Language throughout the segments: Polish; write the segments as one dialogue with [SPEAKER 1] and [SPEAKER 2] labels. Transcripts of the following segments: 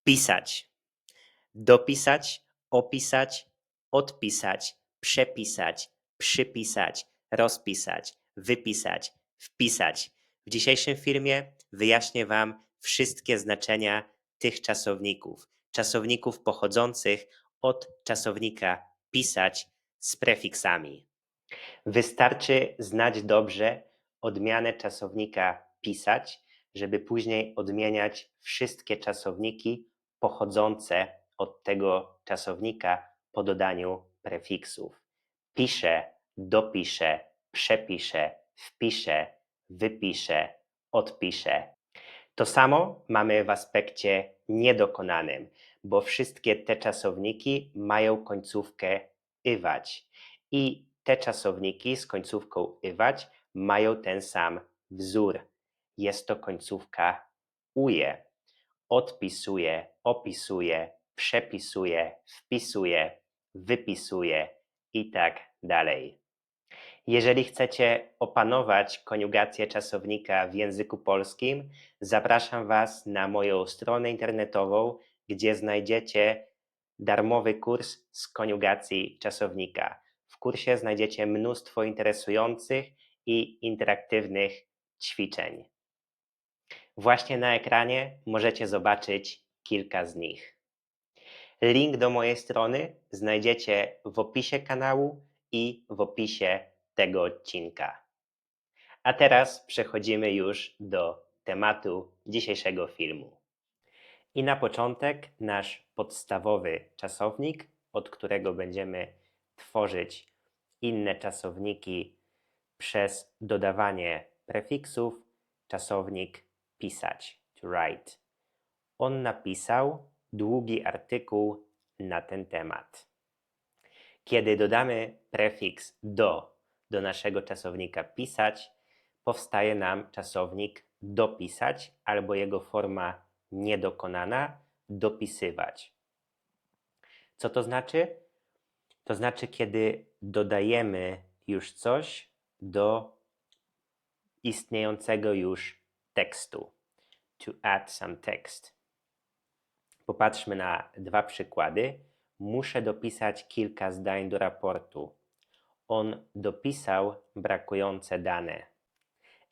[SPEAKER 1] Pisać. Dopisać, opisać, odpisać, przepisać, przypisać, rozpisać, wypisać, wpisać. W dzisiejszym filmie wyjaśnię Wam wszystkie znaczenia tych czasowników pochodzących od czasownika pisać z prefiksami. Wystarczy znać dobrze odmianę czasownika pisać, żeby później odmieniać wszystkie czasowniki pochodzące od tego czasownika po dodaniu prefiksów. Piszę, dopiszę, przepiszę, wpiszę, wypiszę, odpiszę. To samo mamy w aspekcie niedokonanym, bo wszystkie te czasowniki mają końcówkę ywać i te czasowniki z końcówką ywać mają ten sam wzór. Jest to końcówka uje. Odpisuje, opisuje, przepisuje, wpisuje, wypisuje i tak dalej. Jeżeli chcecie opanować koniugację czasownika w języku polskim, zapraszam Was na moją stronę internetową, gdzie znajdziecie darmowy kurs z koniugacji czasownika. W kursie znajdziecie mnóstwo interesujących i interaktywnych ćwiczeń. Właśnie na ekranie możecie zobaczyć kilka z nich. Link do mojej strony znajdziecie w opisie kanału i w opisie tego odcinka. A teraz przechodzimy już do tematu dzisiejszego filmu. I na początek nasz podstawowy czasownik, od którego będziemy tworzyć inne czasowniki przez dodawanie prefiksów, czasownik pisać, to write. On napisał długi artykuł na ten temat. Kiedy dodamy prefiks do naszego czasownika pisać, powstaje nam czasownik dopisać albo jego forma niedokonana dopisywać. Co to znaczy? To znaczy, kiedy dodajemy już coś do istniejącego już tekstu. To add some text. Popatrzmy na dwa przykłady. Muszę dopisać kilka zdań do raportu. On dopisał brakujące dane.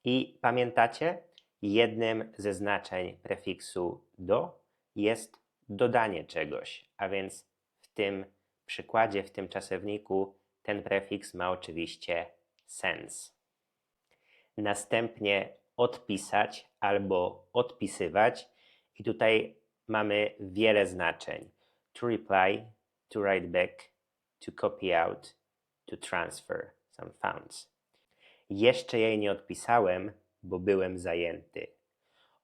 [SPEAKER 1] I pamiętacie? Jednym ze znaczeń prefiksu do jest dodanie czegoś, a więc w tym przykładzie, w tym czasowniku ten prefiks ma oczywiście sens. Następnie odpisać albo odpisywać i tutaj mamy wiele znaczeń. To reply, to write back, to copy out, to transfer some funds. Jeszcze jej nie odpisałem, bo byłem zajęty.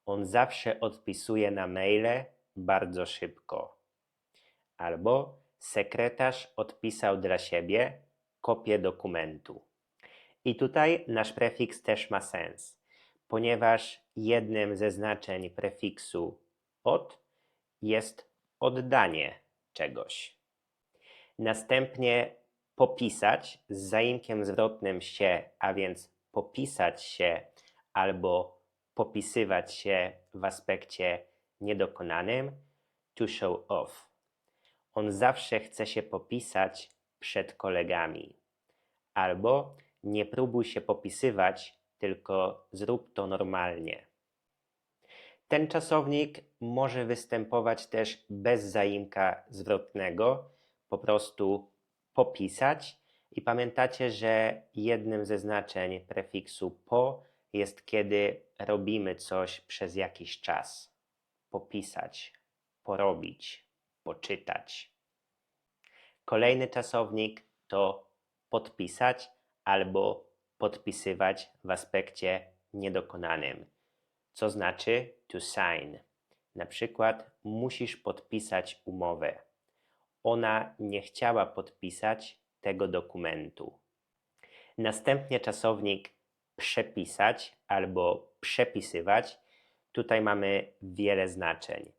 [SPEAKER 1] On zawsze odpisuje na maile bardzo szybko. Albo sekretarz odpisał dla siebie kopię dokumentu. I tutaj nasz prefiks też ma sens, ponieważ jednym ze znaczeń prefiksu od jest oddanie czegoś. Następnie popisać z zaimkiem zwrotnym się, a więc popisać się albo popisywać się w aspekcie niedokonanym, to show off. On zawsze chce się popisać przed kolegami. Albo nie próbuj się popisywać, tylko zrób to normalnie. Ten czasownik może występować też bez zaimka zwrotnego, po prostu popisać. I pamiętacie, że jednym ze znaczeń prefiksu po jest, kiedy robimy coś przez jakiś czas. Popisać, porobić, poczytać. Kolejny czasownik to podpisać albo podpisywać w aspekcie niedokonanym, co znaczy to sign. Na przykład musisz podpisać umowę. Ona nie chciała podpisać tego dokumentu. Następnie czasownik przepisać albo przepisywać. Tutaj mamy wiele znaczeń.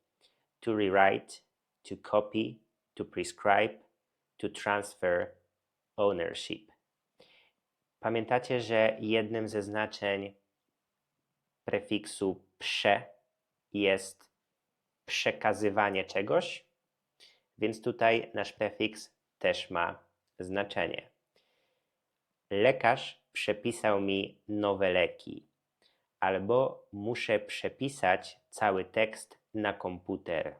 [SPEAKER 1] To rewrite, to copy, to prescribe, to transfer ownership. Pamiętacie, że jednym ze znaczeń prefiksu prze jest przekazywanie czegoś, więc tutaj nasz prefiks też ma znaczenie. Lekarz przepisał mi nowe leki, albo muszę przepisać cały tekst na komputer.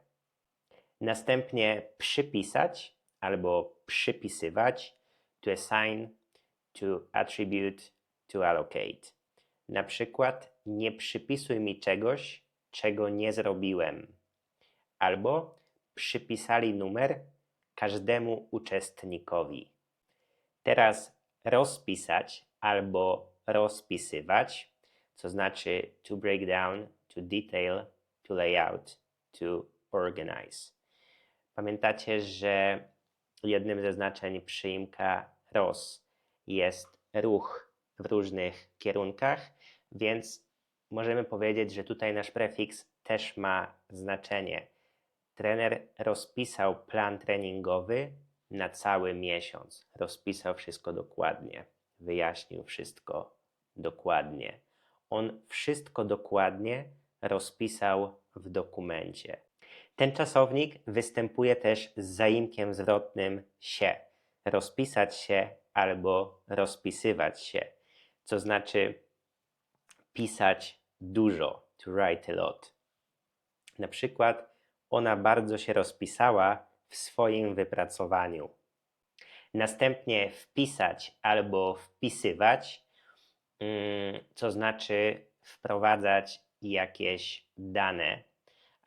[SPEAKER 1] Następnie przypisać albo przypisywać, to assign, to attribute, to allocate. Na przykład nie przypisuj mi czegoś, czego nie zrobiłem. Albo przypisali numer każdemu uczestnikowi. Teraz rozpisać albo rozpisywać, co znaczy to break down, to detail, to lay out, to organize. Pamiętacie, że jednym ze znaczeń przyimka roz jest ruch w różnych kierunkach, więc możemy powiedzieć, że tutaj nasz prefiks też ma znaczenie. Trener rozpisał plan treningowy na cały miesiąc. Rozpisał wszystko dokładnie, wyjaśnił wszystko dokładnie. On wszystko dokładnie rozpisał w dokumencie. Ten czasownik występuje też z zaimkiem zwrotnym się. Rozpisać się albo rozpisywać się, co znaczy pisać dużo, to write a lot. Na przykład ona bardzo się rozpisała w swoim wypracowaniu. Następnie wpisać albo wpisywać, co znaczy wprowadzać jakieś dane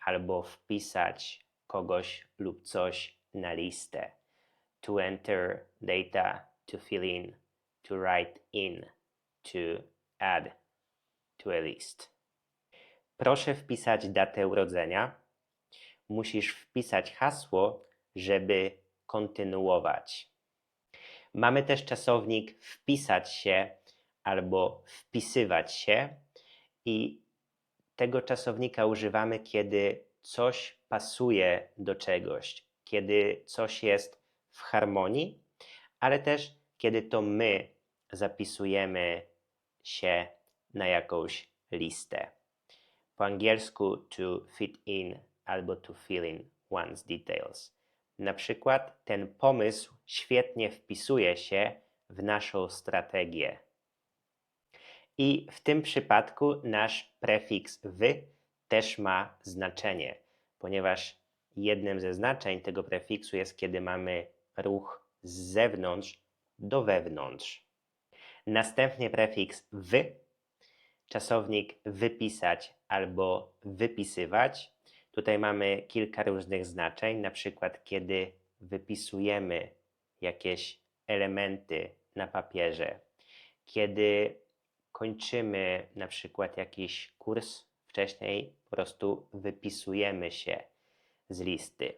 [SPEAKER 1] albo wpisać kogoś lub coś na listę. To enter data, to fill in, to write in, to add to a list. Proszę wpisać datę urodzenia. Musisz wpisać hasło, żeby kontynuować. Mamy też czasownik wpisać się albo wpisywać się i tego czasownika używamy, kiedy coś pasuje do czegoś, kiedy coś jest w harmonii, ale też kiedy to my zapisujemy się na jakąś listę. Po angielsku to fit in albo to fill in one's details. Na przykład ten pomysł świetnie wpisuje się w naszą strategię. I w tym przypadku nasz prefiks wy też ma znaczenie, ponieważ jednym ze znaczeń tego prefiksu jest, kiedy mamy ruch z zewnątrz do wewnątrz. Następnie prefiks wy, czasownik wypisać albo wypisywać. Tutaj mamy kilka różnych znaczeń, na przykład kiedy wypisujemy jakieś elementy na papierze, kiedy kończymy na przykład jakiś kurs wcześniej, po prostu wypisujemy się z listy.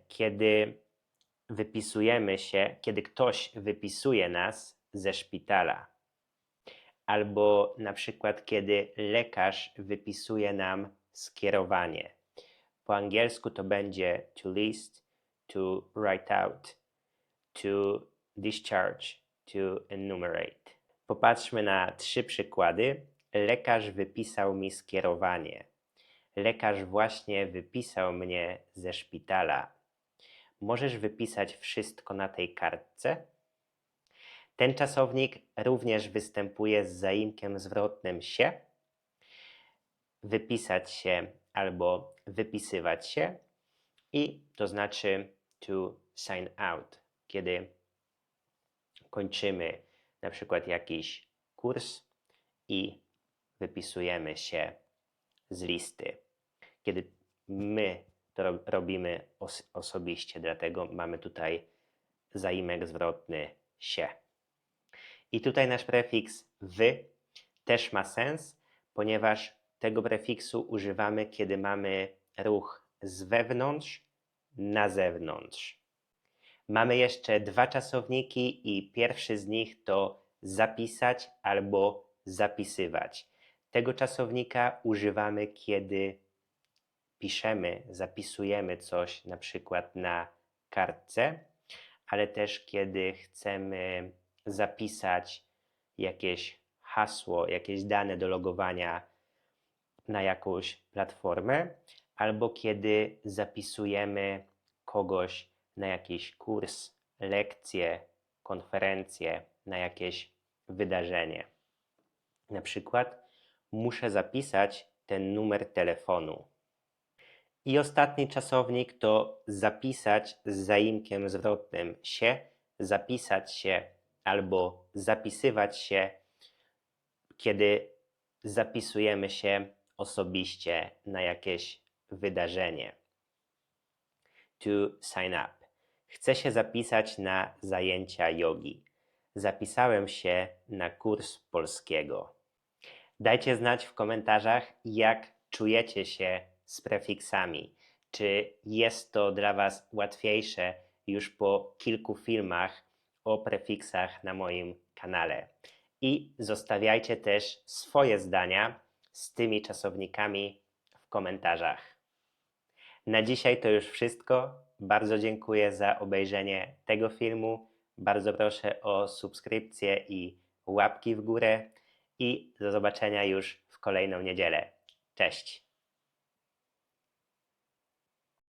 [SPEAKER 1] Kiedy ktoś wypisuje nas ze szpitala, albo na przykład kiedy lekarz wypisuje nam skierowanie. Po angielsku to będzie to list, to write out, to discharge, to enumerate. Popatrzmy na 3 przykłady. Lekarz wypisał mi skierowanie. Lekarz właśnie wypisał mnie ze szpitala. Możesz wypisać wszystko na tej kartce? Ten czasownik również występuje z zaimkiem zwrotnym się, wypisać się albo wypisywać się i to znaczy to sign out, kiedy kończymy na przykład jakiś kurs i wypisujemy się z listy. Kiedy my to robimy osobiście, dlatego mamy tutaj zaimek zwrotny się. I tutaj nasz prefiks wy też ma sens, ponieważ tego prefiksu używamy, kiedy mamy ruch z wewnątrz na zewnątrz. Mamy jeszcze 2 czasowniki i pierwszy z nich to zapisać albo zapisywać. Tego czasownika używamy, kiedy piszemy, zapisujemy coś na przykład na kartce, ale też kiedy chcemy zapisać jakieś hasło, jakieś dane do logowania na jakąś platformę, albo kiedy zapisujemy kogoś na jakiś kurs, lekcję, konferencję, na jakieś wydarzenie. Na przykład muszę zapisać ten numer telefonu. I ostatni czasownik to zapisać z zaimkiem zwrotnym się, zapisać się albo zapisywać się, kiedy zapisujemy się osobiście na jakieś wydarzenie. To sign up. Chcę się zapisać na zajęcia jogi. Zapisałem się na kurs polskiego. Dajcie znać w komentarzach, jak czujecie się z prefiksami. Czy jest to dla Was łatwiejsze już po kilku filmach o prefiksach na moim kanale. I zostawiajcie też swoje zdania z tymi czasownikami w komentarzach. Na dzisiaj to już wszystko. Bardzo dziękuję za obejrzenie tego filmu. Bardzo proszę o subskrypcję i łapki w górę. I do zobaczenia już w kolejną niedzielę. Cześć!